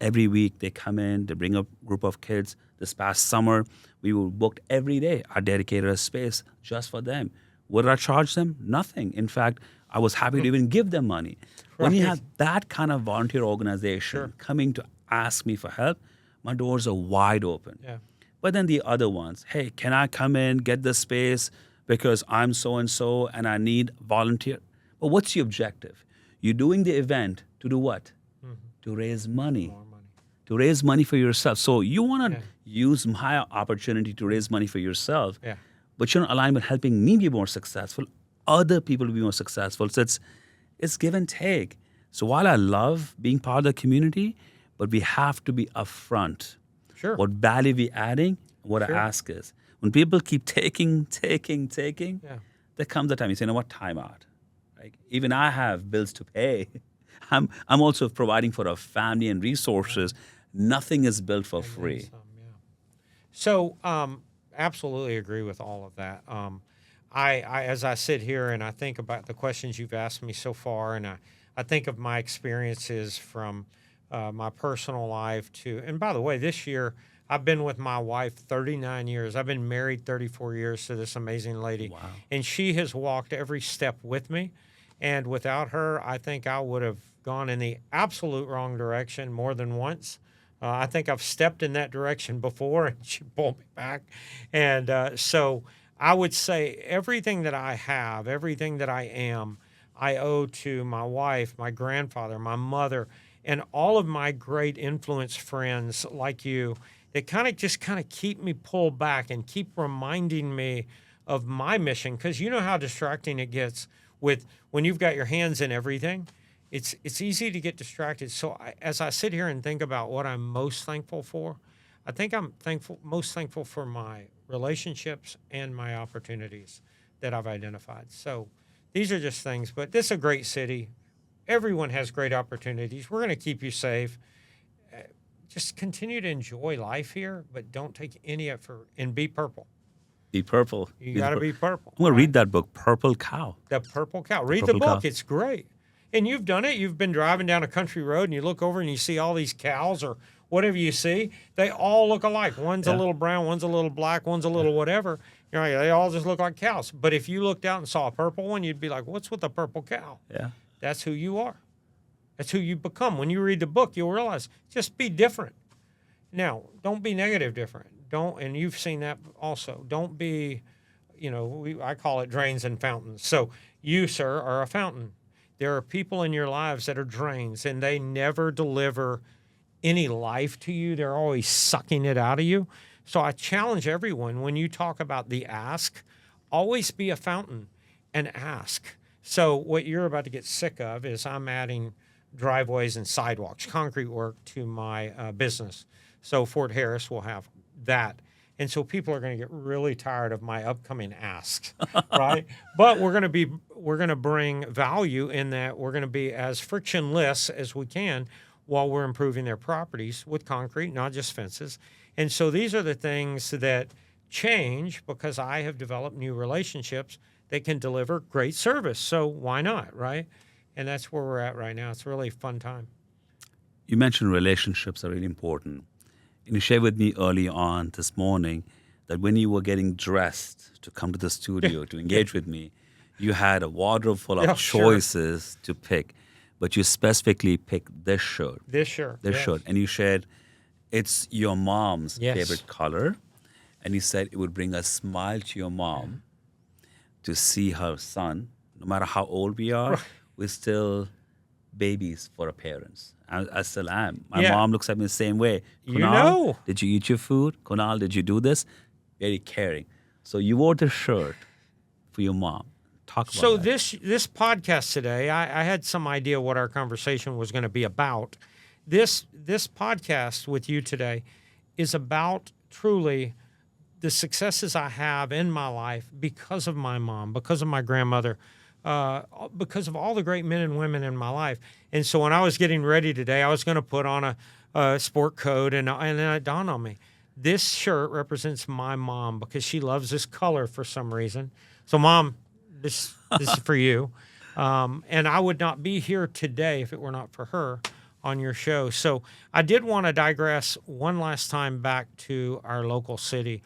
Every week they come in, they bring a group of kids. This past summer, we were booked every day. I dedicated a space just for them. What did I charge them? Nothing. In fact, I was happy to even give them money. When you Right. have that kind of volunteer organization coming to ask me for help, my doors are wide open. Yeah. But then the other ones, hey, can I come in, get the space because I'm so and so and I need volunteer? But what's your objective? You're doing the event to do what? To raise money. More money. To raise money for yourself. So you want to Yeah. use my opportunity to raise money for yourself, Yeah. but you're not aligned with helping me be more successful, other people to be more successful. So it's give and take. So while I love being part of the community, but we have to be upfront. Sure. What value we adding, what Sure. I ask is. When people keep taking, Yeah. there comes a time you say, you know what, time out. Like, even I have bills to pay. I'm also providing for a family and resources. Nothing is built for And then free. some, yeah. So, absolutely agree with all of that. I as I sit here and I think about the questions you've asked me so far, and I think of my experiences from my personal life to, and by the way, this year I've been with my wife 39 years. I've been married 34 years to this amazing lady, Wow. and she has walked every step with me. And without her, I think I would have gone in the absolute wrong direction more than once. I think I've stepped in that direction before, and she pulled me back. And so I would say everything that I have, everything that I am, I owe to my wife, my grandfather, my mother, and all of my great influence friends like you that kind of keep me pulled back and keep reminding me of my mission. Because you know how distracting it gets with when you've got your hands in everything. It's easy to get distracted. So as I sit here and think about what I'm most thankful for, I think I'm most thankful for my relationships and my opportunities that I've identified. So these are just things, but this is a great city. Everyone has great opportunities. We're going to keep you safe. Just continue to enjoy life here, but don't take any effort and be purple. Be purple. You got to be purple. I'm going to right? read that book, Purple Cow. The Purple Cow. Read the Purple book. Cow. It's great. And you've done it. You've been driving down a country road and you look over and you see all these cows or whatever you see. They all look alike. One's a Yeah. little brown, one's a little black, one's a little whatever. You know, they all just look like cows. But if you looked out and saw a purple one, you'd be like, what's with the purple cow? Yeah. That's who you are. That's who you become. When you read the book, you'll realize just be different. Now, don't be negative different. Don't, and you've seen that also. Don't be, I call it drains and fountains. So you, sir, are a fountain. There are people in your lives that are drains, and they never deliver any life to you. They're always sucking it out of you. So I challenge everyone, when you talk about the ask, always be a fountain and ask. So what you're about to get sick of is I'm adding driveways and sidewalks, concrete work to my business. So Fort Harris will have that. And so people are going to get really tired of my upcoming asks, right? But we're going to bring value in that we're going to be as frictionless as we can while we're improving their properties with concrete, not just fences. And so these are the things that change because I have developed new relationships that can deliver great service. So why not, right? And that's where we're at right now. It's a really fun time. You mentioned relationships are really important. And you shared with me early on this morning that when you were getting dressed to come to the studio to engage with me, you had a wardrobe full of Yeah, sure. choices to pick, but you specifically picked this shirt. This shirt. This yes. shirt. And you shared it's your mom's Yes. favorite color. And you said it would bring a smile to your mom to see her son, no matter how old we are, Right. we're still babies for our parents. I still am. My Yeah. mom looks at me the same way. You know. Did you eat your food? Kunal, did you do this? Very caring. So you wore the shirt for your mom. Talk about So that. this podcast today, I had some idea what our conversation was going to be about. This podcast with you today is about truly the successes I have in my life because of my mom, because of my grandmother, because of all the great men and women in my life. And so when I was getting ready today, I was going to put on a sport coat, and then it dawned on me. This shirt represents my mom because she loves this color for some reason. So, Mom, this is for you. And I would not be here today if it were not for her on your show. So I did want to digress one last time back to our local city.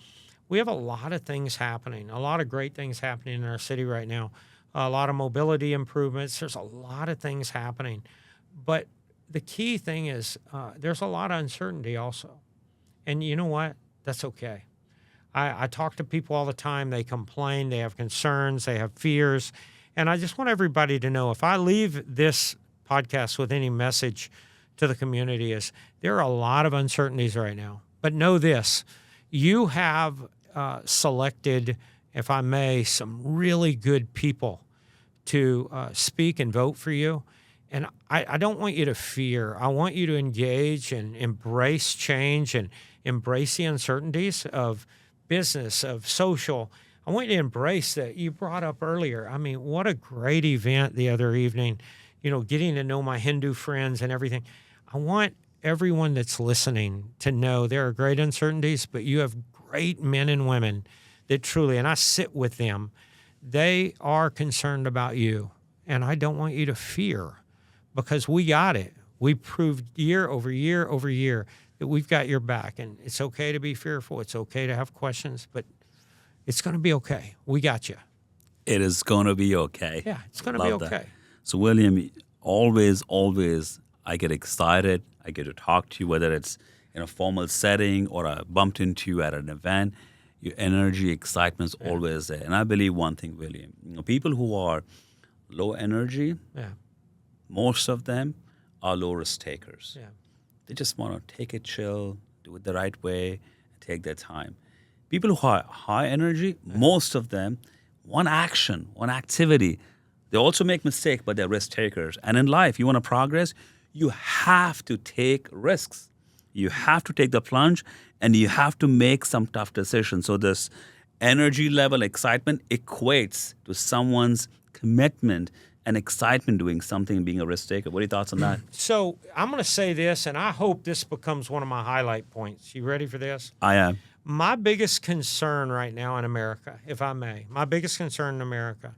We have a lot of things happening, a lot of great things happening in our city right now, a lot of mobility improvements. There's a lot of things happening. But the key thing is there's a lot of uncertainty also. And you know what? That's okay. I talk to people all the time. They complain. They have concerns. They have fears. And I just want everybody to know, if I leave this podcast with any message to the community, is there are a lot of uncertainties right now. But know this, you have selected, if I may, some really good people to speak and vote for you. And I don't want you to fear. I want you to engage and embrace change and embrace the uncertainties of business, of social. I want you to embrace that you brought up earlier. I mean, what a great event the other evening, getting to know my Hindu friends and everything. I want everyone that's listening to know there are great uncertainties, but you have great men and women that truly, and I sit with them, they are concerned about you. And I don't want you to fear, because we got it. We proved year over year over year that we've got your back. And it's okay to be fearful. It's okay to have questions, but it's going to be okay. We got you. It is going to be okay. Yeah, it's going to be okay. That. So, William, always, I get excited. I get to talk to you, whether it's in a formal setting or I bumped into you at an event. Your energy, excitement is always there. And I believe one thing, William. People who are low energy, most of them are low risk takers. Yeah. They just want to take it chill, do it the right way, and take their time. People who are high energy, most of them want action, want activity. They also make mistakes, but they're risk takers. And in life, you want to progress, you have to take risks. You have to take the plunge, and you have to make some tough decisions. So this energy level excitement equates to someone's commitment and excitement doing something and being a risk taker. What are your thoughts on that? So I'm going to say this, and I hope this becomes one of my highlight points. You ready for this? I am. My biggest concern right now in America, if I may, my biggest concern in America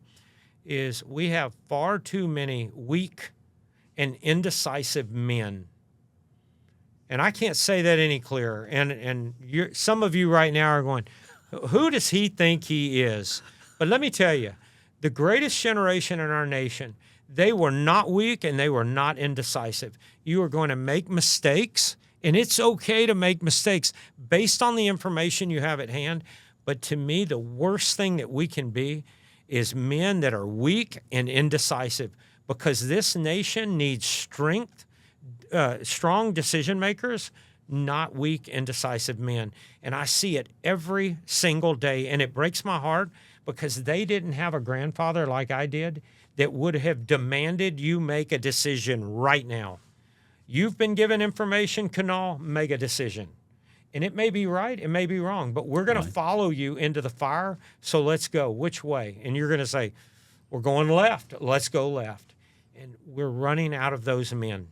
is we have far too many weak and indecisive men. And I can't say that any clearer. And some of you right now are going, who does he think he is? But let me tell you, the greatest generation in our nation, they were not weak and they were not indecisive. You are going to make mistakes, and it's okay to make mistakes based on the information you have at hand. But to me, the worst thing that we can be is men that are weak and indecisive, because this nation needs strength, strong decision makers, not weak, indecisive men. And I see it every single day, and it breaks my heart, because they didn't have a grandfather like I did that would have demanded you make a decision right now. You've been given information, Kunal, make a decision. And it may be right, it may be wrong, but we're going to follow you into the fire, so let's go. Which way? And you're going to say, we're going left, let's go left. And we're running out of those men.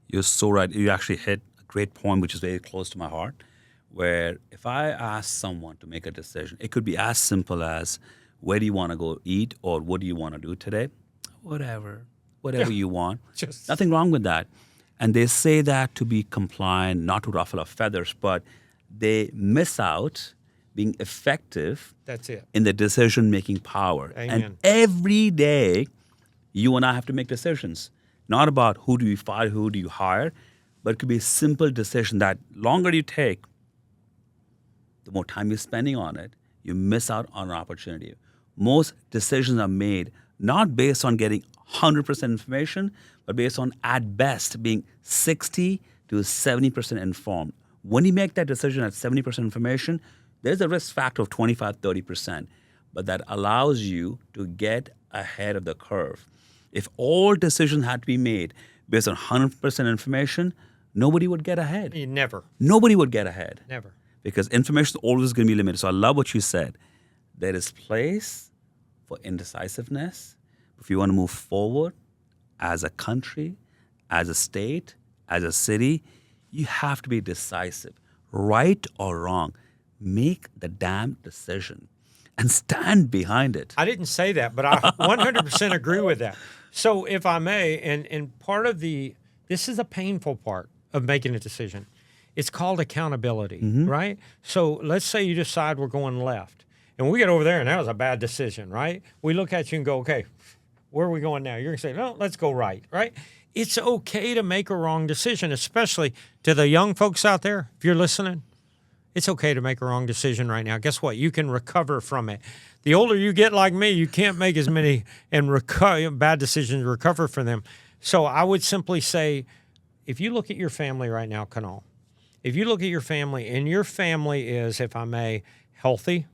You're so right. You actually hit a great point, which is very close to my heart, where if I ask someone to make a decision, it could be as simple as, where do you want to go eat, or what do you want to do today? Whatever you want. Nothing wrong with that. And they say that to be compliant, not to ruffle our feathers, but they miss out being effective. That's it. In the decision-making power. Amen. And every day, you and I have to make decisions. Not about who do you fire, who do you hire, but it could be a simple decision that longer you take, the more time you're spending on it, you miss out on an opportunity. Most decisions are made not based on getting 100% information, but based on, at best, being 60 to 70% informed. When you make that decision at 70% information, there's a risk factor of 25, 30%, but that allows you to get ahead of the curve. If all decisions had to be made based on 100% information, nobody would get ahead. Never. Nobody would get ahead. Never. Because information is always going to be limited. So I love what you said. There is place for indecisiveness, If you want to move forward as a country, as a state, as a city, you have to be decisive. Right or wrong, make the damn decision and stand behind it. I didn't say that, but I 100% agree with that. So if I may, and part of this is a painful part of making a decision. It's called accountability, right? So let's say you decide we're going left, and we get over there, and that was a bad decision, right? We look at you and go, okay, where are we going now? You're going to say, no, let's go right, right? It's okay to make a wrong decision, especially to the young folks out there. If you're listening, it's okay to make a wrong decision right now. Guess what? You can recover from it. The older you get like me, you can't make as many bad decisions, recover from them. So I would simply say, if you look at your family right now, Kunal, if you look at your family and your family is, if I may, healthy,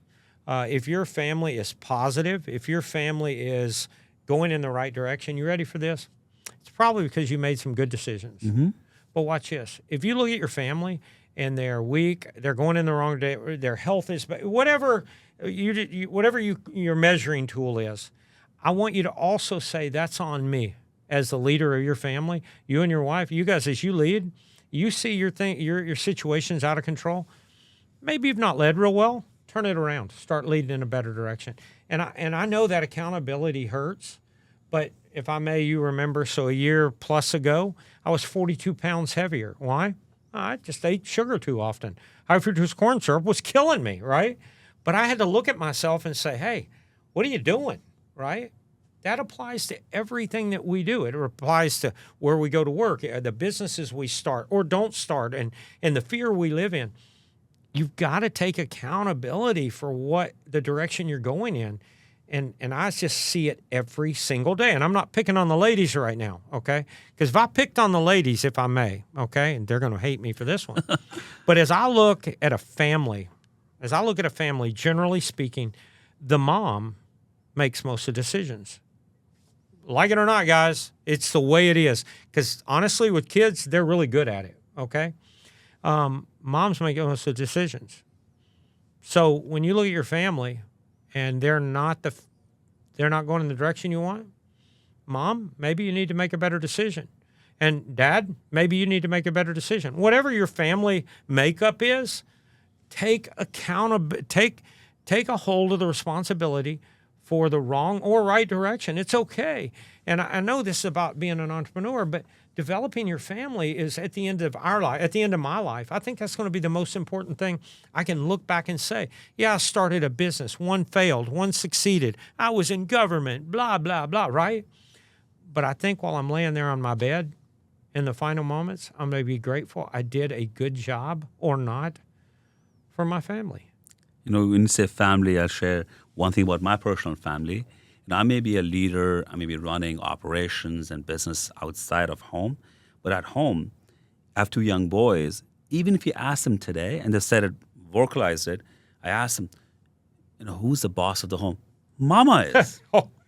if your family is positive, if your family is going in the right direction, you ready for this? It's probably because you made some good decisions. But watch this. If you look at your family and they're weak, they're going in the wrong day, their health is bad, whatever your measuring tool is, I want you to also say that's on me as the leader of your family. You and your wife, you guys, as you lead, you see your situation's out of control. Maybe you've not led real well. Turn it around. Start leading in a better direction. And I know that accountability hurts, but if I may, you remember, so a year plus ago, I was 42 pounds heavier. Why? I just ate sugar too often. High fructose corn syrup was killing me, right? But I had to look at myself and say, hey, what are you doing, right? That applies to everything that we do. It applies to where we go to work, the businesses we start or don't start, and the fear we live in. You've got to take accountability for what the direction you're going in. And I just see it every single day. And I'm not picking on the ladies right now, okay? Because if I picked on the ladies, if I may, okay, and they're going to hate me for this one. But as I look at a family, generally speaking, the mom makes most of the decisions. Like it or not, guys, it's the way it is. Because honestly, with kids, they're really good at it, okay? Moms make most of the decisions. So when you look at your family, and they're not going in the direction you want, Mom, maybe you need to make a better decision. And Dad, maybe you need to make a better decision. Whatever your family makeup is, take a hold of the responsibility for the wrong or right direction. It's okay. And I know this is about being an entrepreneur, but developing your family is at the end of our life, at the end of my life. I think that's going to be the most important thing. I can look back and say, yeah, I started a business. One failed, one succeeded. I was in government, blah, blah, blah, right? But I think while I'm laying there on my bed in the final moments, I'm going to be grateful I did a good job or not for my family. You know, when you say family, I'll share one thing about my personal family. I may be a leader, I may be running operations and business outside of home, but at home, I have two young boys. Even if you ask them today, and they said it, vocalized it, I asked them, who's the boss of the home? Mama is,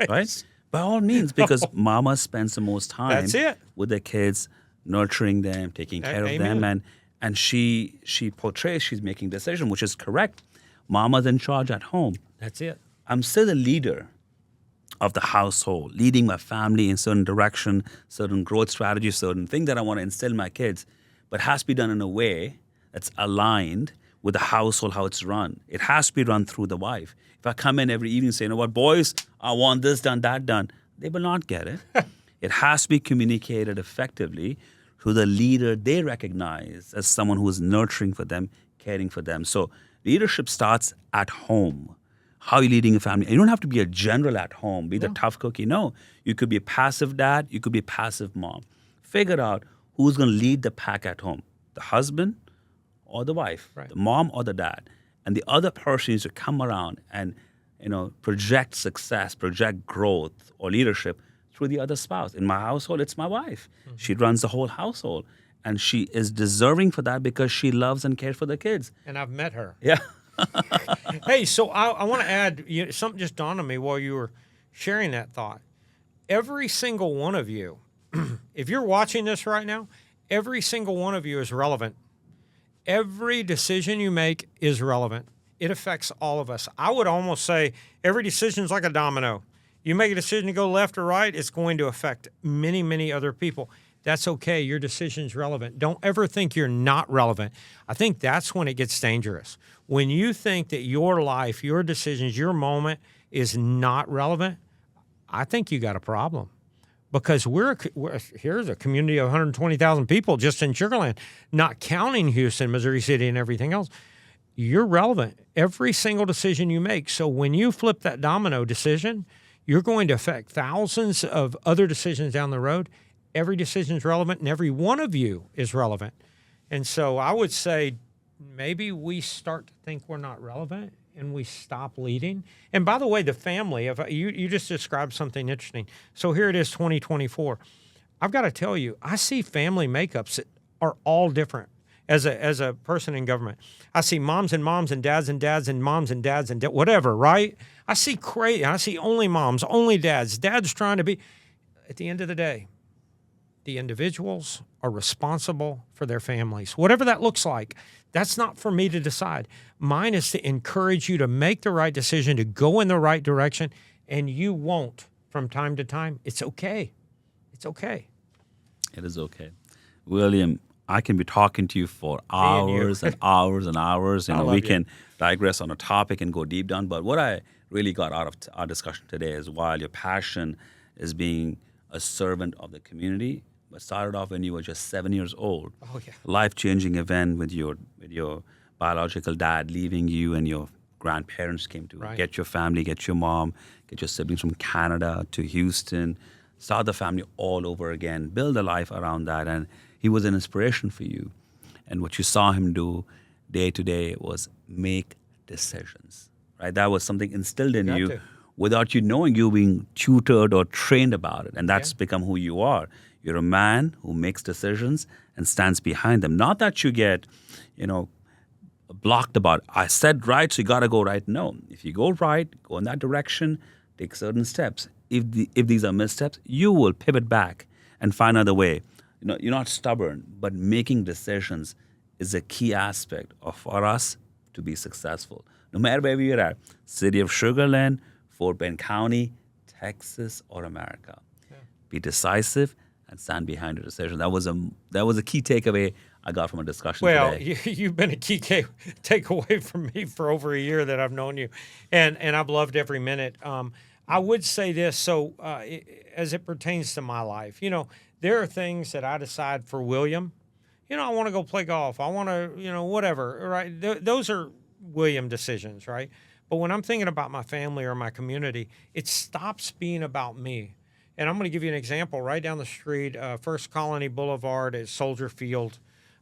right? By all means, because mama spends the most time That's it. with their kids, nurturing them, taking care of them, and she portrays she's making decisions, which is correct. Mama's in charge at home. That's it. I'm still the leader of the household, leading my family in certain direction, certain growth strategies, certain things that I want to instill in my kids, but it has to be done in a way that's aligned with the household, how it's run. It has to be run through the wife. If I come in every evening and say, boys, I want this done, that done, they will not get it. It has to be communicated effectively to the leader they recognize as someone who is nurturing for them, caring for them. So leadership starts at home. How are you leading a family? And you don't have to be a general at home, be the tough cookie. No, you could be a passive dad, you could be a passive mom. Figure out who's going to lead the pack at home, the husband or the wife, the mom or the dad. And the other person needs to come around and project success, project growth or leadership through the other spouse. In my household, it's my wife. Mm-hmm. She runs the whole household. And she is deserving for that because she loves and cares for the kids. And I've met her. Yeah. Hey, so I want to add, something just dawned on me while you were sharing that thought. Every single one of you, if you're watching this right now, every single one of you is relevant. Every decision you make is relevant. It affects all of us. I would almost say every decision is like a domino. You make a decision to go left or right, it's going to affect many, many other people. That's okay. Your decision's relevant. Don't ever think you're not relevant. I think that's when it gets dangerous. When you think that your life, your decisions, your moment is not relevant, I think you got a problem. Because here's a community of 120,000 people just in Sugar Land, not counting Houston, Missouri City, and everything else. You're relevant. Every single decision you make. So when you flip that domino decision, you're going to affect thousands of other decisions down the road. Every decision is relevant, and every one of you is relevant. And so I would say maybe we start to think we're not relevant and we stop leading. And by the way, the family, if you just described something interesting. So here it is, 2024. I've got to tell you, I see family makeups that are all different. As a person in government, I see moms and dads and dads and moms and dads and whatever, right? I see crazy. I see only moms, only dads. Dads trying to be. At the end of the day, the individuals are responsible for their families, whatever that looks like. That's not for me to decide. Mine is to encourage you to make the right decision, to go in the right direction, and you won't from time to time. It's okay. It's okay. It is okay. William, I can be talking to you for hours and hours and hours. We can digress on a topic and go deep down. But what I really got out of our discussion today is while your passion is being a servant of the community, but started off when you were just 7 years old. Oh, yeah. Life-changing event with your biological dad leaving you, and your grandparents came to get your family, get your mom, get your siblings from Canada to Houston, start the family all over again, build a life around that. And he was an inspiration for you. And what you saw him do day to day was make decisions, right? That was something instilled in you without you knowing, you being tutored or trained about it. And that's become who you are. You're a man who makes decisions and stands behind them. Not that you get, blocked about, I said right, so you got to go right. No. If you go right, go in that direction, take certain steps. If these are missteps, you will pivot back and find another way. You're not stubborn, but making decisions is a key aspect for us to be successful. No matter where we are at, city of Sugar Land, Fort Bend County, Texas, or America. Yeah. Be decisive and stand behind your decision. That was a key takeaway I got from a discussion today. Well, you've been a key takeaway from me for over a year that I've known you, and I've loved every minute. I would say this, so as it pertains to my life, there are things that I decide for William. I want to go play golf. I want to, whatever, right? Those are William decisions, right? But when I'm thinking about my family or my community, it stops being about me. And I'm going to give you an example. Right down the street, First Colony Boulevard at Soldier Field,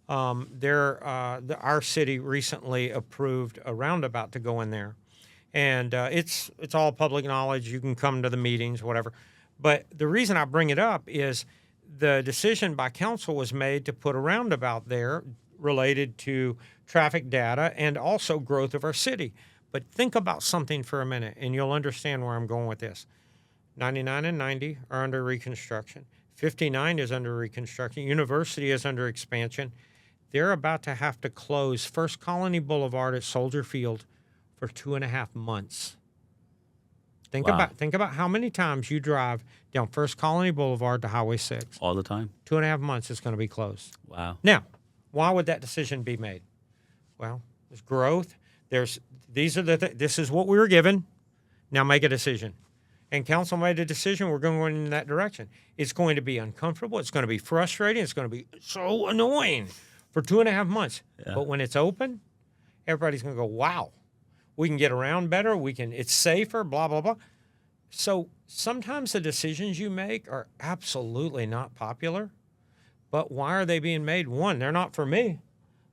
our city recently approved a roundabout to go in there. And it's all public knowledge. You can come to the meetings, whatever. But the reason I bring it up is the decision by council was made to put a roundabout there related to traffic data and also growth of our city. But think about something for a minute, and you'll understand where I'm going with this. 99 and 90 are under reconstruction. 59 is under reconstruction. University is under expansion. They're about to have to close First Colony Boulevard at Soldier Field for 2.5 months. Think about how many times you drive down First Colony Boulevard to Highway 6. All the time. 2.5 months is going to be closed. Wow. Now, why would that decision be made? Well, there's growth. This is what we were given. Now make a decision. And council made a decision. We're going in that direction. It's going to be uncomfortable. It's going to be frustrating. It's going to be so annoying for 2.5 months. Yeah. But when it's open, everybody's going to go, wow. We can get around better. It's safer, blah, blah, blah. So sometimes the decisions you make are absolutely not popular. But why are they being made? One, they're not for me.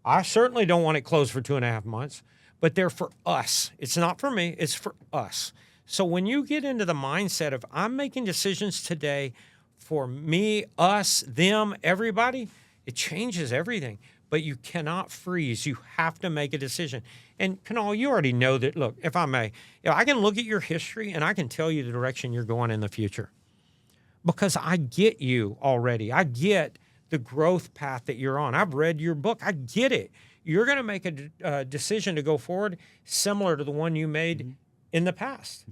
I certainly don't want it closed for 2.5 months, but they're for us. It's not for me. It's for us. So when you get into the mindset of I'm making decisions today for me, us, them, everybody, it changes everything. But you cannot freeze. You have to make a decision. And Kunal, you already know that. Look, if I may, I can look at your history and I can tell you the direction you're going in the future. Because I get you already. I get the growth path that you're on. I've read your book. I get it. You're going to make a decision to go forward similar to the one you made in the past.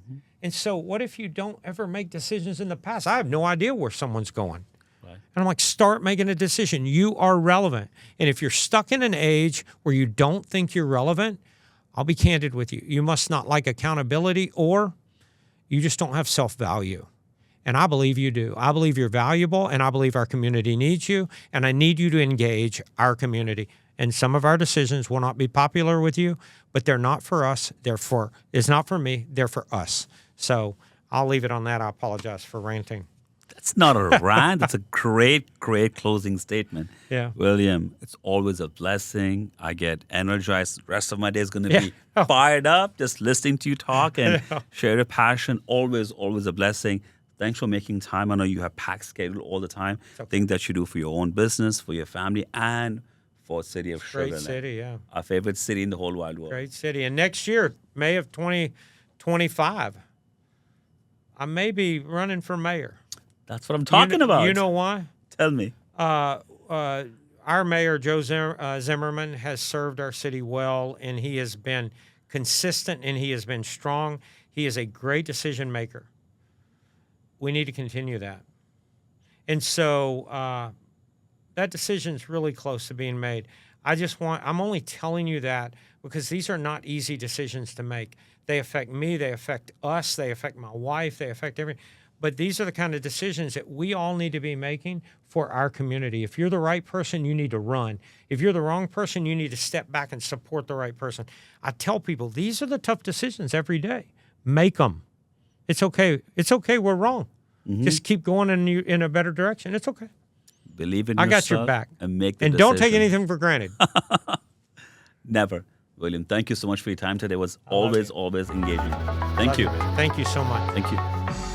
And so what if you don't ever make decisions in the past? I have no idea where someone's going. Right. And I'm like, start making a decision. You are relevant. And if you're stuck in an age where you don't think you're relevant, I'll be candid with you. You must not like accountability, or you just don't have self-value. And I believe you do. I believe you're valuable, and I believe our community needs you, and I need you to engage our community. And some of our decisions will not be popular with you, but they're not for us. It's not for me. They're for us. So I'll leave it on that. I apologize for ranting. That's not a rant. That's a great, great closing statement. Yeah. William, it's always a blessing. I get energized. The rest of my day is going to Yeah. be fired up just listening to you talk and share your passion. Always, always a blessing. Thanks for making time. I know you have packed schedule all the time. Things that you do for your own business, for your family, and for the city of Sugar Great Land. city, yeah. Our favorite city in the whole wide world. Great city. And next year, May of 2025, I may be running for mayor. That's what I'm talking about. You know why? Tell me. Our mayor, Joe Zimmerman, has served our city well, and he has been consistent and he has been strong. He is a great decision maker. We need to continue that. And so that decision's really close to being made. I'm only telling you that because these are not easy decisions to make. They affect me, they affect us, they affect my wife, they affect everything. But these are the kind of decisions that we all need to be making for our community. If you're the right person, you need to run. If you're the wrong person, you need to step back and support the right person. I tell people, these are the tough decisions every day. Make them. It's okay. It's okay. We're wrong. Just keep going in a better direction. It's okay. Believe in I yourself. got your back. And make the And decision. don't take anything for granted. Never. William, thank you so much for your time today. It was always, always engaging. Thank you. Thank you so much. Thank you.